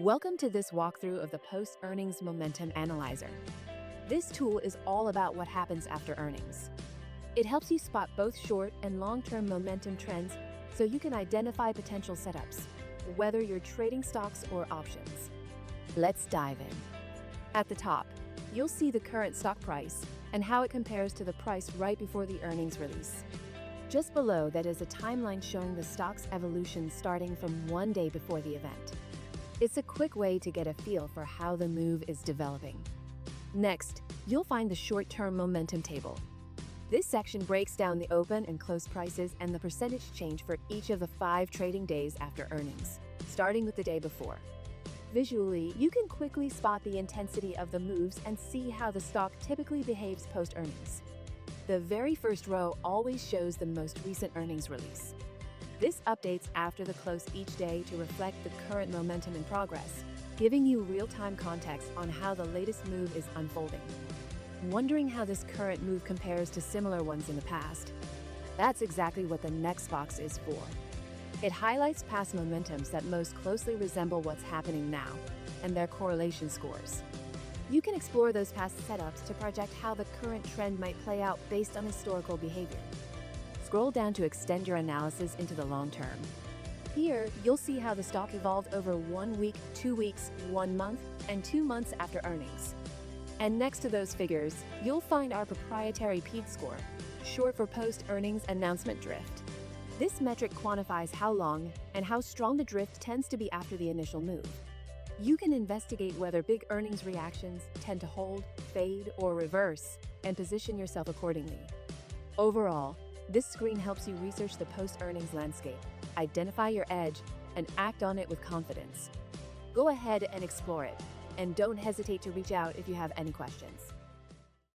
Welcome to this walkthrough of the Post-Earnings Momentum Analyzer. This tool is all about what happens after earnings. It helps you spot both short and long-term momentum trends so you can identify potential setups, whether you're trading stocks or options. Let's dive in. At the top, you'll see the current stock price and how it compares to the price right before the earnings release. Just below that is a timeline showing the stock's evolution starting from one day before the event. It's a quick way to get a feel for how the move is developing. Next, you'll find the short-term momentum table. This section breaks down the open and close prices and the percentage change for each of the 5 trading days after earnings, starting with the day before. Visually, you can quickly spot the intensity of the moves and see how the stock typically behaves post-earnings. The very first row always shows the most recent earnings release. This updates after the close each day to reflect the current momentum in progress, giving you real-time context on how the latest move is unfolding. Wondering how this current move compares to similar ones in the past? That's exactly what the next box is for. It highlights past momentums that most closely resemble what's happening now, and their correlation scores. You can explore those past setups to project how the current trend might play out based on historical behavior. Scroll down to extend your analysis into the long term. Here, you'll see how the stock evolved over 1 week, 2 weeks, 1 month, and 2 months after earnings. And next to those figures, you'll find our proprietary PEAT score, short for Post-Earnings Announcement Drift. This metric quantifies how long and how strong the drift tends to be after the initial move. You can investigate whether big earnings reactions tend to hold, fade, or reverse, and position yourself accordingly. Overall, this screen helps you research the post-earnings landscape, identify your edge, and act on it with confidence. Go ahead and explore it, and don't hesitate to reach out if you have any questions.